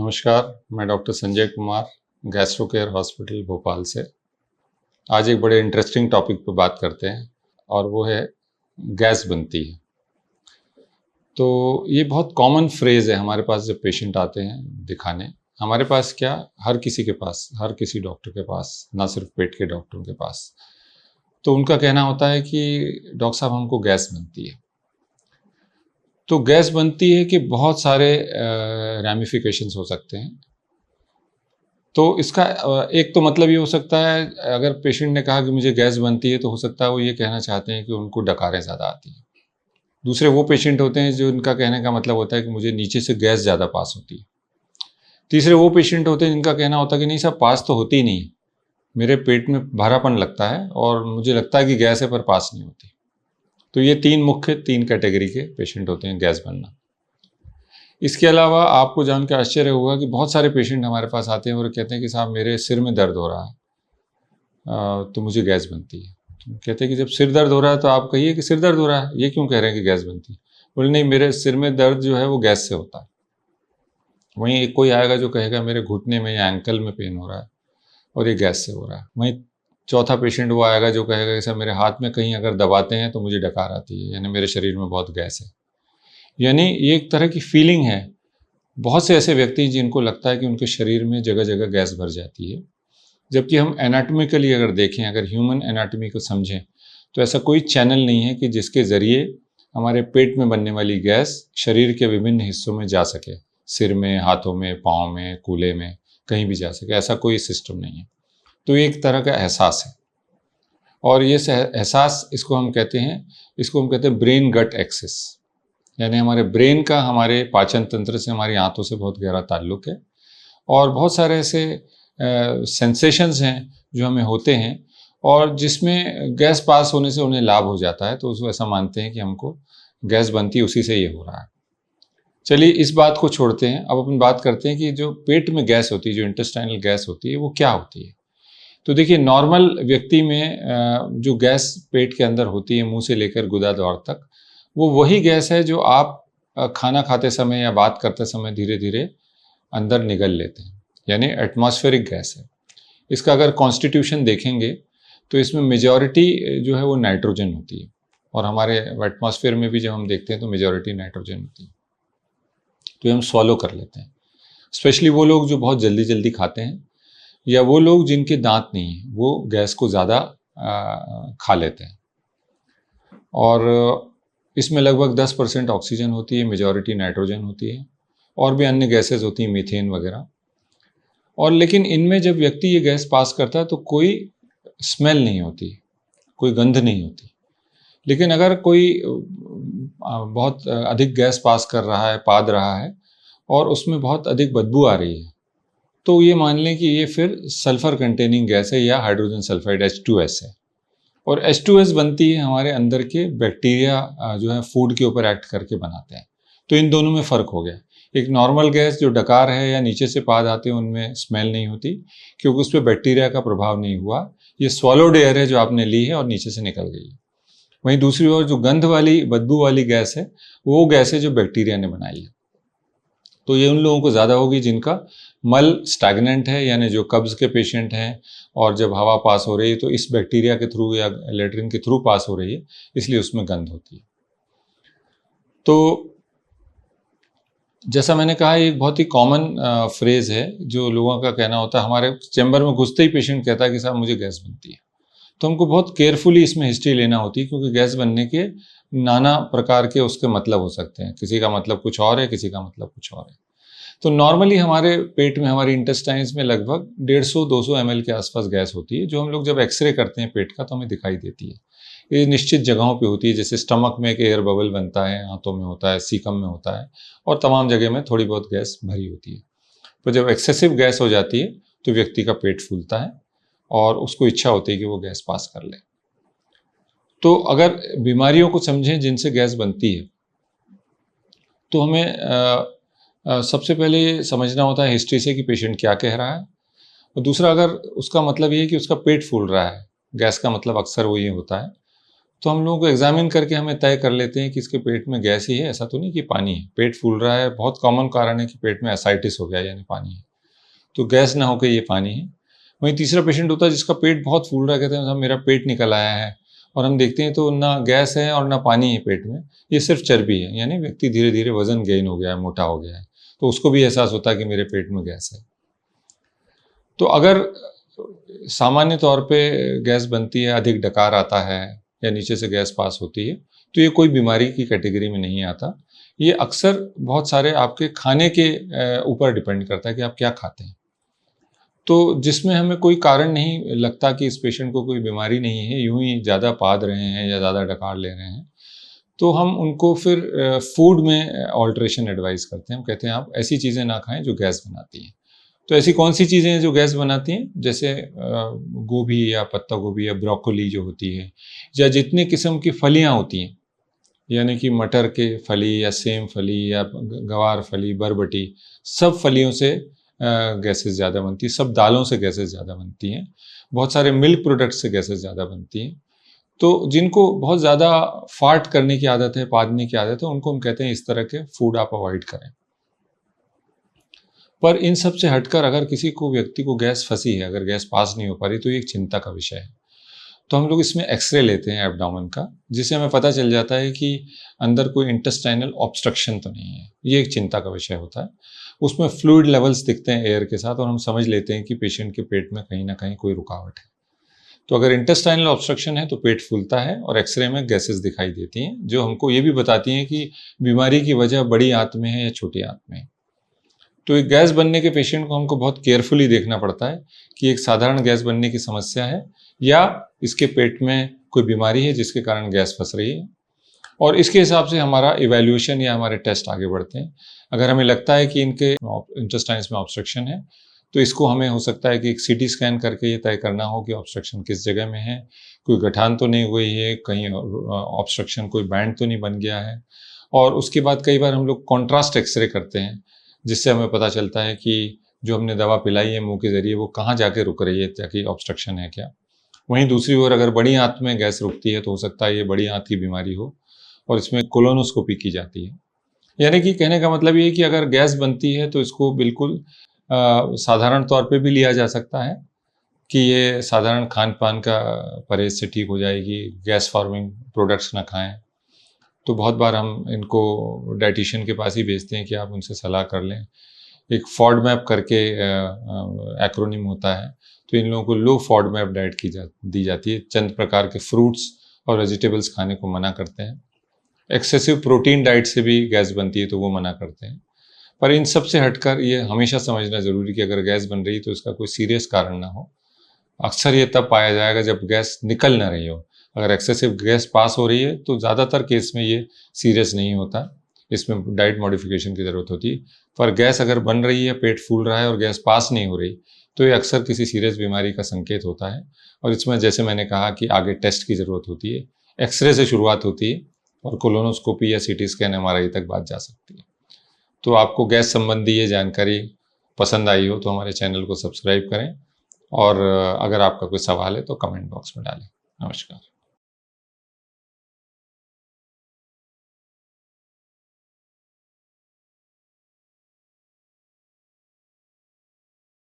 नमस्कार, मैं doctor Sanjay Kumar, gastro care hospital Bhopal से। आज एक बड़े इंटरेस्टिंग टॉपिक पर बात करते हैं और वो है गैस बनती है। तो ये बहुत कॉमन फ्रेज़ है हमारे पास जब पेशेंट आते हैं दिखाने। हमारे पास क्या, हर किसी के पास, हर किसी डॉक्टर के पास, ना सिर्फ पेट के डॉक्टरों के पास। तो उनका कहना होता है कि डॉक्टर साहब हमको गैस बनती है। तो गैस बनती है कि बहुत सारे रैमिफिकेशंस हो सकते हैं। तो इसका एक तो मतलब ये हो सकता है, अगर पेशेंट ने कहा कि मुझे गैस बनती है तो हो सकता है वो ये कहना चाहते हैं कि उनको डकारें ज़्यादा आती हैं। दूसरे वो पेशेंट होते हैं जो इनका कहने का मतलब होता है कि मुझे नीचे से गैस ज़्यादा पास होती है। तीसरे वो पेशेंट होते हैं जिनका कहना होता है कि नहीं साहब, पास तो होती ही नहीं, मेरे पेट में भारापन लगता है और मुझे लगता है कि गैस है पर पास नहीं होती। तो ये तीन कैटेगरी के पेशेंट होते हैं गैस बनना। इसके अलावा आपको जान के आश्चर्य होगा कि बहुत सारे पेशेंट हमारे पास आते हैं और कहते हैं कि साहब मेरे सिर में दर्द हो रहा है तो मुझे गैस बनती है। तो कहते हैं कि जब सिर दर्द हो रहा है तो आप कहिए कि सिर दर्द हो रहा है, ये क्यों कह रहे हैं कि गैस बनती है? बोले नहीं, मेरे सिर में दर्द जो है वो गैस से होता है। वहीं एक कोई आएगा जो कहेगा मेरे घुटने में या एंकल में पेन हो रहा है और ये गैस से हो रहा है। वहीं चौथा पेशेंट वो आएगा जो कहेगा कि सर मेरे हाथ में कहीं अगर दबाते हैं तो मुझे डकार आती है, यानी मेरे शरीर में बहुत गैस है। यानी ये एक तरह की फीलिंग है। बहुत से ऐसे व्यक्ति हैं जिनको लगता है कि उनके शरीर में जगह जगह गैस भर जाती है, जबकि हम एनाटॉमिकली अगर देखें, अगर ह्यूमन एनाटॉमी को समझें तो ऐसा कोई चैनल नहीं है कि जिसके ज़रिए हमारे पेट में बनने वाली गैस शरीर के विभिन्न हिस्सों में जा सके। सिर में, हाथों में, पाँव में, कूल्हे में, कहीं भी जा सके, ऐसा कोई सिस्टम नहीं है। तो ये एक तरह का एहसास है और ये एहसास इसको हम कहते हैं ब्रेन गट एक्सिस। यानी हमारे ब्रेन का हमारे पाचन तंत्र से, हमारी आंतों से बहुत गहरा ताल्लुक है। और बहुत सारे ऐसे सेंसेशंस हैं जो हमें होते हैं और जिसमें गैस पास होने से उन्हें लाभ हो जाता है, तो उसको ऐसा मानते हैं कि हमको गैस बनती, उसी से ये हो रहा है। चलिए इस बात को छोड़ते हैं, अब अपन बात करते हैं कि जो पेट में गैस होती है, जो इंटेस्टाइनल गैस होती है, वो क्या होती है। तो देखिए, नॉर्मल व्यक्ति में जो गैस पेट के अंदर होती है, मुंह से लेकर गुदा द्वार तक, वो वही गैस है जो आप खाना खाते समय या बात करते समय धीरे धीरे अंदर निगल लेते हैं, यानी एटमॉस्फेरिक गैस है। इसका अगर कॉन्स्टिट्यूशन देखेंगे तो इसमें मेजॉरिटी जो है वो नाइट्रोजन होती है और हमारे एटमॉस्फेयर में भी जब हम देखते हैं तो मेजॉरिटी नाइट्रोजन होती है। तो हम स्वॉलो कर लेते हैं। स्पेशली वो लोग जो बहुत जल्दी जल्दी खाते हैं या वो लोग जिनके दांत नहीं है, वो गैस को ज़्यादा खा लेते हैं। और इसमें लगभग 10% ऑक्सीजन होती है, मेजॉरिटी नाइट्रोजन होती है और भी अन्य गैसेज होती हैं, मीथेन वगैरह। और लेकिन इनमें जब व्यक्ति ये गैस पास करता है तो कोई स्मेल नहीं होती, कोई गंध नहीं होती। लेकिन अगर कोई बहुत अधिक गैस पास कर रहा है, पाद रहा है और उसमें बहुत अधिक बदबू आ रही है, तो ये मान लें कि ये फिर सल्फर कंटेनिंग गैस है या हाइड्रोजन सल्फाइड H2S है। और H2S बनती है हमारे अंदर के बैक्टीरिया जो है फूड के ऊपर एक्ट करके बनाते हैं। तो इन दोनों में फ़र्क हो गया। एक नॉर्मल गैस जो डकार है या नीचे से पाद आते हैं, उनमें स्मेल नहीं होती क्योंकि उस पर बैक्टीरिया का प्रभाव नहीं हुआ। ये स्वॉलोड एयर है जो आपने ली है और नीचे से निकल गई है। वहीं दूसरी ओर जो गंध वाली, बदबू वाली गैस है, वो गैस है जो बैक्टीरिया ने बनाई है। तो ये उन लोगों को ज़्यादा होगी जिनका मल स्टैग्नेंट है, यानी जो कब्ज़ के पेशेंट हैं और जब हवा पास हो रही है तो इस बैक्टीरिया के थ्रू या लेट्रिन के थ्रू पास हो रही है, इसलिए उसमें गंध होती है। तो जैसा मैंने कहा, ये एक बहुत ही कॉमन फ्रेज़ है जो लोगों का कहना होता है। हमारे चैम्बर में घुसते ही पेशेंट कहता है कि साहब मुझे गैस बनती है। तो हमको बहुत केयरफुली इसमें हिस्ट्री लेना होती है क्योंकि गैस बनने के नाना प्रकार के उसके मतलब हो सकते हैं। किसी का मतलब कुछ और है, किसी का मतलब कुछ और है। तो नॉर्मली हमारे पेट में, हमारी इंटेस्टाइन्स में लगभग 150-200 ml के आसपास गैस होती है, जो हम लोग जब एक्सरे करते हैं पेट का तो हमें दिखाई देती है। ये निश्चित जगहों पे होती है, जैसे स्टमक में एक एयर बबल बनता है, हाथों में होता है, सीकम में होता है और तमाम जगह में थोड़ी बहुत गैस भरी होती है। तो जब एक्सेसिव गैस हो जाती है तो व्यक्ति का पेट फूलता है और उसको इच्छा होती है कि वो गैस पास कर ले। तो अगर बीमारियों को समझें जिनसे गैस बनती है तो हमें सबसे पहले ये समझना होता है हिस्ट्री से कि पेशेंट क्या कह रहा है। और दूसरा, अगर उसका मतलब ये है कि उसका पेट फूल रहा है, गैस का मतलब अक्सर वो ये होता है, तो हम लोगों को एग्जामिन करके हमें तय कर लेते हैं कि इसके पेट में गैस ही है, ऐसा तो नहीं कि पानी है। पेट फूल रहा है, बहुत कॉमन कारण है कि पेट में एसाइटिस हो गया यानी पानी है, तो गैस ना होकर ये पानी है। वहीं तीसरा पेशेंट होता है जिसका पेट बहुत फूल रहा है, कहते हैं साहब मेरा पेट निकल आया है, और हम देखते हैं तो ना गैस है और ना पानी है पेट में, ये सिर्फ चर्बी है, यानी व्यक्ति धीरे धीरे वजन गेन हो गया है, मोटा हो गया है, तो उसको भी एहसास होता है कि मेरे पेट में गैस है। तो अगर सामान्य तौर पे गैस बनती है, अधिक डकार आता है या नीचे से गैस पास होती है, तो ये कोई बीमारी की कैटेगरी में नहीं आता। ये अक्सर बहुत सारे आपके खाने के ऊपर डिपेंड करता है कि आप क्या खाते हैं। तो जिसमें हमें कोई कारण नहीं लगता कि इस पेशेंट को कोई बीमारी नहीं है, यूं ही ज़्यादा पाद रहे हैं या ज़्यादा डकार ले रहे हैं, तो हम उनको फिर फूड में ऑल्ट्रेशन एडवाइस करते हैं। हम कहते हैं आप ऐसी चीज़ें ना खाएं जो गैस बनाती हैं। तो ऐसी कौन सी चीज़ें हैं जो गैस बनाती हैं? जैसे गोभी या पत्ता गोभी या ब्रोकोली जो होती है, या जितने किस्म की फलियां होती हैं, यानी कि मटर के फली या सेम फली या गवार फली, बरबटी, सब फलियों से गैसेस ज़्यादा बनती है, सब दालों से गैसेस ज़्यादा बनती हैं, बहुत सारे मिल्क प्रोडक्ट से गैसेस ज़्यादा बनती हैं। तो जिनको बहुत ज़्यादा फार्ट करने की आदत है, पादने की आदत है, उनको हम कहते हैं इस तरह के फूड आप अवॉइड करें। पर इन सब से हटकर अगर किसी को व्यक्ति को गैस फंसी है, अगर गैस पास नहीं हो पा रही, तो ये एक चिंता का विषय है। तो हम लोग इसमें एक्सरे लेते हैं एब्डोमेन का, जिससे हमें पता चल जाता है कि अंदर कोई इंटेस्टाइनल ऑब्स्ट्रक्शन तो नहीं है। ये एक चिंता का विषय होता है। उसमें फ्लूइड लेवल्स दिखते हैं एयर के साथ, और हम समझ लेते हैं कि पेशेंट के पेट में कहीं ना कहीं कोई रुकावट है। तो अगर इंटेस्टाइनल ऑब्स्ट्रक्शन है तो पेट फूलता है और एक्सरे में गैसेस दिखाई देती हैं, जो हमको ये भी बताती हैं कि बीमारी की वजह बड़ी आंत में है या छोटी आंत में है। तो एक गैस बनने के पेशेंट को हमको बहुत केयरफुली देखना पड़ता है कि एक साधारण गैस बनने की समस्या है या इसके पेट में कोई बीमारी है जिसके कारण गैस फंस रही है, और इसके हिसाब से हमारा इवैल्यूएशन या हमारे टेस्ट आगे बढ़ते हैं। अगर हमें लगता है कि इनके इंटेस्टाइन्स में ऑब्स्ट्रक्शन है, तो इसको हमें हो सकता है कि एक सीटी स्कैन करके ये तय करना हो कि ऑब्स्ट्रक्शन किस जगह में है, कोई गठान तो नहीं हुई है, कहीं ऑब्स्ट्रक्शन कोई बैंड तो नहीं बन गया है। और उसके बाद कई बार हम लोग कॉन्ट्रास्ट एक्सरे करते हैं, जिससे हमें पता चलता है कि जो हमने दवा पिलाई है मुंह के जरिए वो कहाँ जाके रुक रही है, ताकि ऑब्स्ट्रक्शन है क्या। वहीं दूसरी ओर अगर बड़ी आंत में गैस रुकती है तो हो सकता है ये बड़ी आंत की बीमारी हो, और इसमें कोलोनोस्कोपी की जाती है। यानी कि कहने का मतलब ये है कि अगर गैस बनती है तो इसको बिल्कुल साधारण तौर पे भी लिया जा सकता है कि ये साधारण खान पान का परहेज से ठीक हो जाएगी, गैस फॉर्मिंग प्रोडक्ट्स ना खाएं। तो बहुत बार हम इनको डाइटिशियन के पास ही भेजते हैं कि आप उनसे सलाह कर लें। एक फॉडमैप करके एक्रोनिम होता है, तो इन लोगों को लो फॉडमैप डाइट दी जाती है। चंद प्रकार के फ्रूट्स और वेजिटेबल्स खाने को मना करते हैं। एक्सेसिव प्रोटीन डाइट से भी गैस बनती है तो वो मना करते हैं। पर इन सब से हटकर ये हमेशा समझना ज़रूरी कि अगर गैस बन रही है तो इसका कोई सीरियस कारण ना हो। अक्सर ये तब पाया जाएगा जब गैस निकल ना रही हो। अगर एक्सेसिव गैस पास हो रही है तो ज़्यादातर केस में ये सीरियस नहीं होता, इसमें डाइट मॉडिफिकेशन की ज़रूरत होती है। पर गैस अगर बन रही है, पेट फूल रहा है और गैस पास नहीं हो रही, तो ये अक्सर किसी सीरियस बीमारी का संकेत होता है। और इसमें जैसे मैंने कहा कि आगे टेस्ट की ज़रूरत होती है, एक्सरे से शुरुआत होती है और कोलोनोस्कोपी या सीटी स्कैन एमआरआई तक बात जा सकती है। तो आपको गैस संबंधी ये जानकारी पसंद आई हो तो हमारे चैनल को सब्सक्राइब करें, और अगर आपका कोई सवाल है तो कमेंट बॉक्स में डालें। नमस्कार।